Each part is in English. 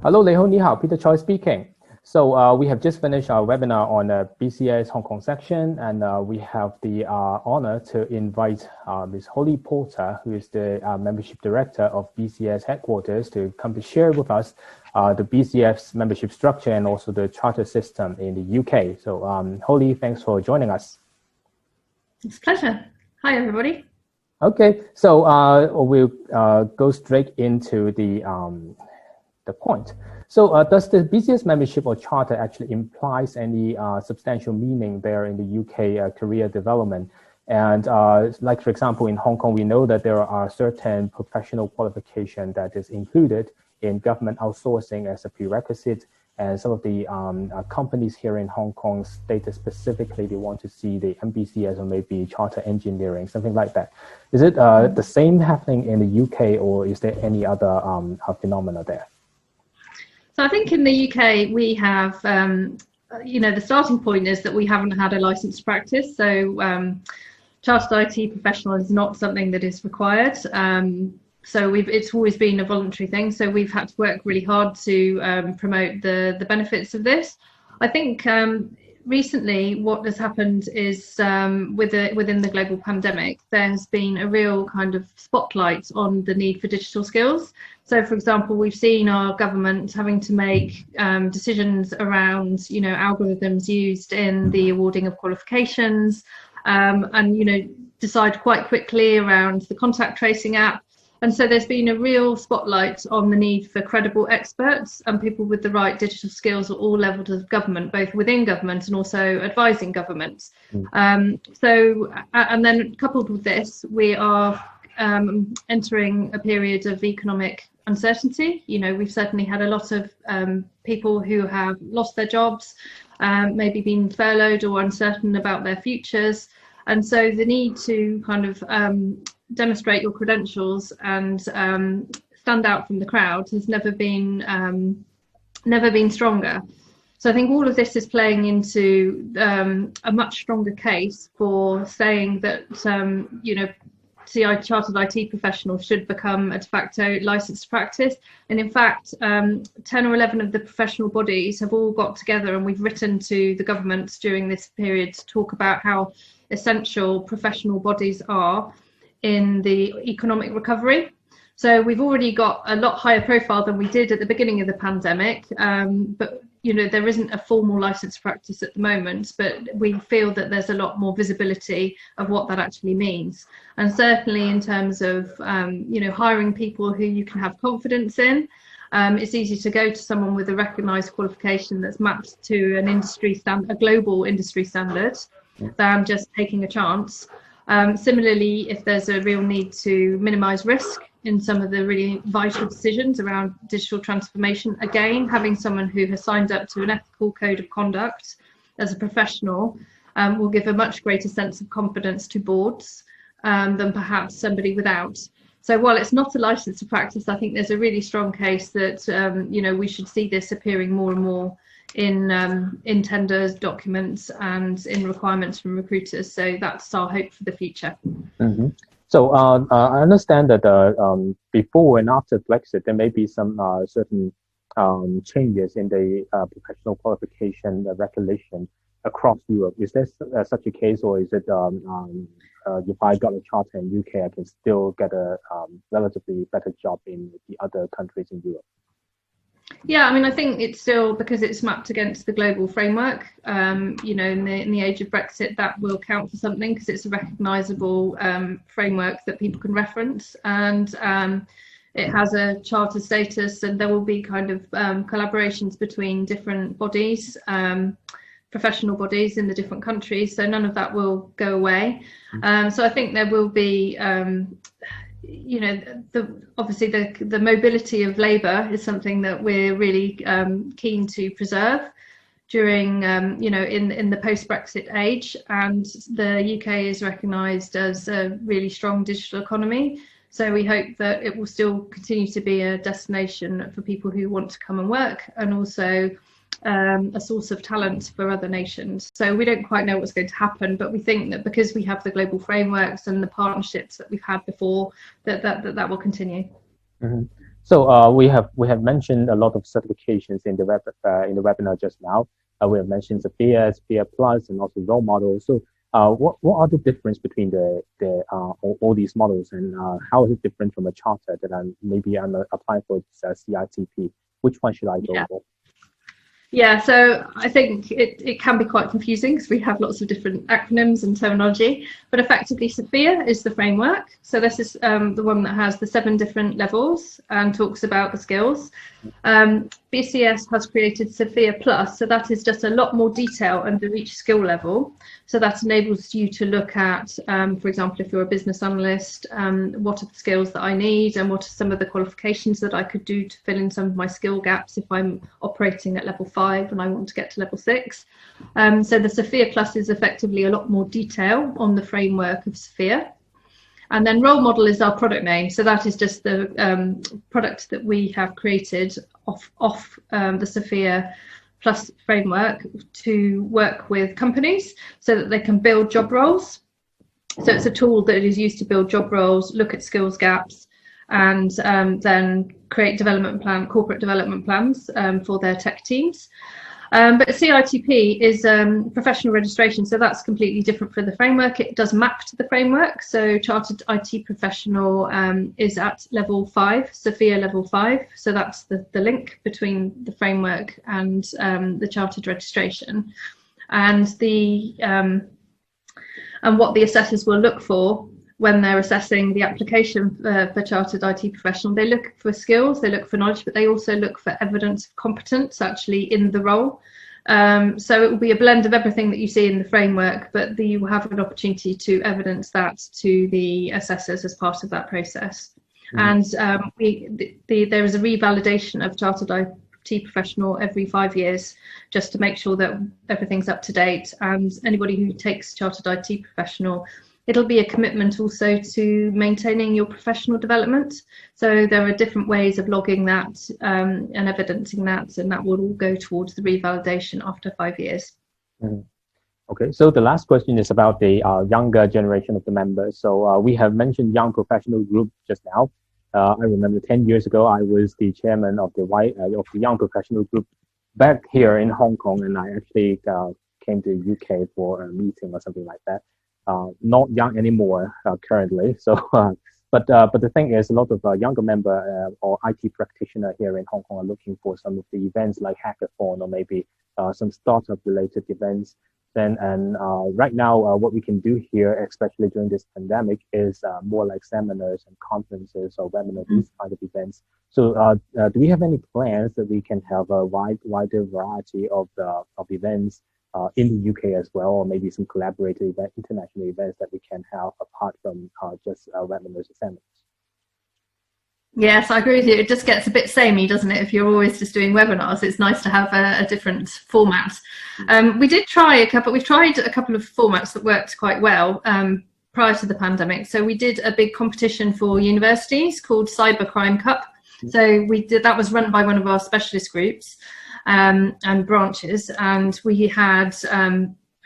Hello, 你好, 你好, Peter Choi speaking. So we have just finished our webinar on BCS Hong Kong section, and we have the honor to invite Ms. Holly Porter, who is the membership director of BCS headquarters, to come to share with us the BCS membership structure and also the charter system in the UK. So Holly, thanks for joining us. It's a pleasure. Hi, everybody. Okay, so we'll go straight into the point. So does the BCS membership or charter actually implies any substantial meaning there in the UK career development? And like, for example, in Hong Kong, we know that there are certain professional qualification that is included in government outsourcing as a prerequisite. And some of the companies here in Hong Kong stated specifically they want to see the MBCS or maybe charter engineering, something like that. Is it the same happening in the UK, or is there any other phenomena there? So I think in the UK we have, the starting point is that we haven't had a licensed practice. So chartered IT professional is not something that is required. So it's always been a voluntary thing. So we've had to work really hard to promote the benefits of this. I think recently what has happened is within the global pandemic, there has been a real kind of spotlight on the need for digital skills. So, for example, we've seen our government having to make decisions around, algorithms used in the awarding of qualifications, and, decide quite quickly around the contact tracing app. And so there's been a real spotlight on the need for credible experts and people with the right digital skills at all levels of government, both within government and also advising governments. And then coupled with this, we are entering a period of economic uncertainty. We've certainly had a lot of people who have lost their jobs, maybe been furloughed or uncertain about their futures. And so the need to kind of demonstrate your credentials and stand out from the crowd has never been stronger. So I think all of this is playing into a much stronger case for saying that chartered IT professionals should become a de facto licensed practice. And in fact, 10 or 11 of the professional bodies have all got together, and we've written to the government during this period to talk about how essential professional bodies are in the economic recovery. So we've already got a lot higher profile than we did at the beginning of the pandemic, but there isn't a formal licensed practice at the moment, but we feel that there's a lot more visibility of what that actually means. And certainly in terms of hiring people who you can have confidence in, it's easy to go to someone with a recognised qualification that's mapped to a global industry standard than just taking a chance. Similarly, if there's a real need to minimise risk in some of the really vital decisions around digital transformation, again, having someone who has signed up to an ethical code of conduct as a professional will give a much greater sense of confidence to boards than perhaps somebody without. So while it's not a license to practice, I think there's a really strong case that we should see this appearing more and more in tenders, documents, and in requirements from recruiters. So that's our hope for the future. Mm-hmm. So I understand that before and after Brexit, there may be some certain changes in the professional qualification regulation across Europe. Is there such a case, or is it if I got a charter in UK, I can still get a relatively better job in the other countries in Europe? Yeah, I mean, I think it's still, because it's mapped against the global framework, in the age of Brexit, that will count for something because it's a recognisable framework that people can reference, and it has a charter status, and there will be kind of collaborations between different bodies, professional bodies in the different countries, so none of that will go away. So I think there will be obviously the mobility of labour is something that we're really keen to preserve during, in the post-Brexit age, and the UK is recognised as a really strong digital economy. So we hope that it will still continue to be a destination for people who want to come and work, and also a source of talent for other nations. So we don't quite know what's going to happen, but we think that because we have the global frameworks and the partnerships that we've had before, that will continue. Mm-hmm. So we have mentioned a lot of certifications in the webinar just now. We have mentioned SFIA, SFIAplus, and also role models. So what are the difference between all these models, and how is it different from a charter that I'm applying for CITP? Which one should I go for? Yeah, so I think it can be quite confusing because we have lots of different acronyms and terminology, but effectively SFIA is the framework. So this is the one that has the 7 different levels and talks about the skills. BCS has created SFIAplus, so that is just a lot more detail under each skill level. So that enables you to look at, for example, if you're a business analyst, what are the skills that I need and what are some of the qualifications that I could do to fill in some of my skill gaps if I'm operating at level 5 and I want to get to level 6. So the SFIAplus is effectively a lot more detail on the framework of SFIA. And then role model is our product name. So that is just the product that we have created off the SFIAplus framework to work with companies so that they can build job roles. So it's a tool that is used to build job roles, look at skills gaps, and then create corporate development plans for their tech teams. But CITP is professional registration, so that's completely different from the framework. It does map to the framework. So Chartered IT Professional is at level 5, SFIA level 5. So that's the link between the framework and the chartered registration. And what the assessors will look for when they're assessing the application for Chartered IT Professional, they look for skills, they look for knowledge, but they also look for evidence of competence actually in the role. So it will be a blend of everything that you see in the framework, but you will have an opportunity to evidence that to the assessors as part of that process. And there is a revalidation of Chartered IT Professional every 5 years, just to make sure that everything's up to date. And anybody who takes Chartered IT Professional, it'll be a commitment also to maintaining your professional development. So there are different ways of logging that and evidencing that, and that will all go towards the revalidation after 5 years. Okay, so the last question is about the younger generation of the members. So we have mentioned young professional group just now. I remember 10 years ago, I was the chairman of the young professional group back here in Hong Kong, and I actually came to the UK for a meeting or something like that. Not young anymore currently. So, but the thing is, a lot of younger member or IT practitioner here in Hong Kong are looking for some of the events like hackathon or maybe some startup related events. And right now, what we can do here, especially during this pandemic, is more like seminars and conferences or webinars, these kind of events. So, do we have any plans that we can have a wider variety of events in the UK as well, or maybe some collaborative international events that we can have apart from just webinars and seminars? Yes, I agree with you. It just gets a bit samey, doesn't it? If you're always just doing webinars, it's nice to have a different format. We've tried a couple of formats that worked quite well prior to the pandemic. So we did a big competition for universities called Cybercrime Cup. So that was run by one of our specialist groups and branches, and we had I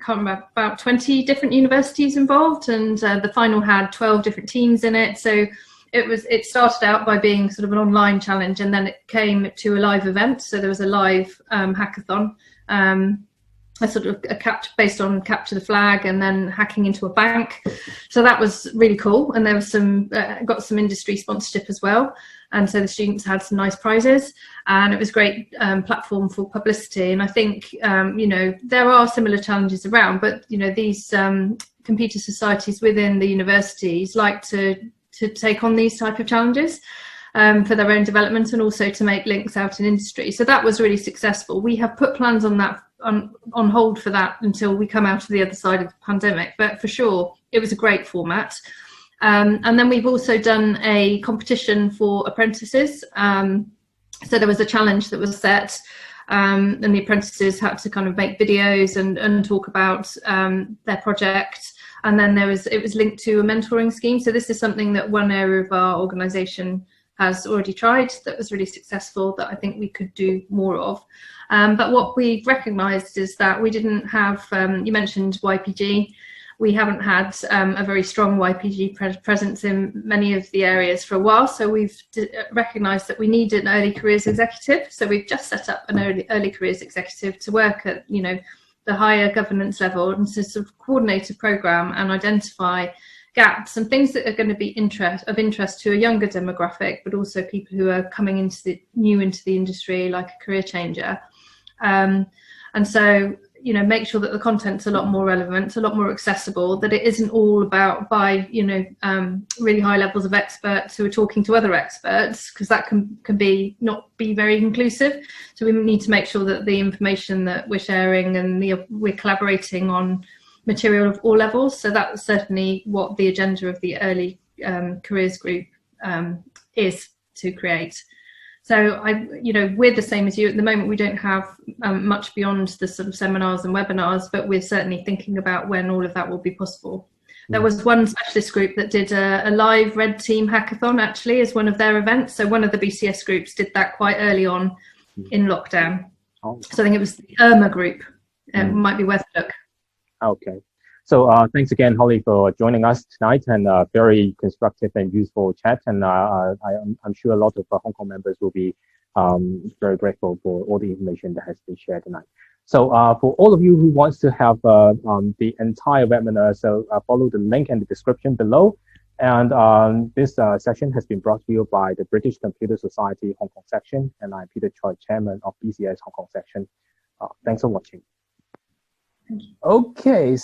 can't remember, about 20 different universities involved, and the final had 12 different teams in it. So it started out by being sort of an online challenge, and then it came to a live event. So there was a live hackathon, a sort of based on capture the flag and then hacking into a bank. So that was really cool, and there was got some industry sponsorship as well. And so the students had some nice prizes, and it was a great platform for publicity. And I think, there are similar challenges around, but, these computer societies within the universities like to take on these type of challenges for their own development, and also to make links out in industry. So that was really successful. We have put plans on that on hold for that until we come out of the other side of the pandemic, but for sure it was a great format. And then we've also done a competition for apprentices. So there was a challenge that was set, and the apprentices had to kind of make videos and talk about their project. And then it was linked to a mentoring scheme. So this is something that one area of our organisation has already tried that was really successful, that I think we could do more of. But what we've recognised is that we didn't have, you mentioned YPG, we haven't had a very strong YPG presence in many of the areas for a while. So we've recognised that we need an early careers executive. So we've just set up an early careers executive to work at, you know, the higher governance level and to sort of coordinate a programme and identify gaps and things that are going to be of interest to a younger demographic, but also people who are coming into new into the industry, like a career changer. And so, you know, make sure that the content's a lot more relevant, a lot more accessible, that it isn't all about you know, really high levels of experts who are talking to other experts, because that can not be very inclusive. So we need to make sure that the information that we're sharing and we're collaborating on material of all levels. So that's certainly what the agenda of the early careers group is to create. So you know, we're the same as you at the moment. We don't have much beyond the sort of seminars and webinars, but we're certainly thinking about when all of that will be possible. There was one specialist group that did a live red team hackathon actually as one of their events. So one of the BCS groups did that quite early on in lockdown. So I think it was the IRMA group. Might be worth a look. Okay. So thanks again, Holly, for joining us tonight, and very constructive and useful chat. And I'm sure a lot of Hong Kong members will be very grateful for all the information that has been shared tonight. So for all of you who wants to have the entire webinar, so follow the link in the description below. And this session has been brought to you by the British Computer Society Hong Kong section, and I'm Peter Choi, Chairman of BCS Hong Kong section. Thanks for watching. Thank you. Okay.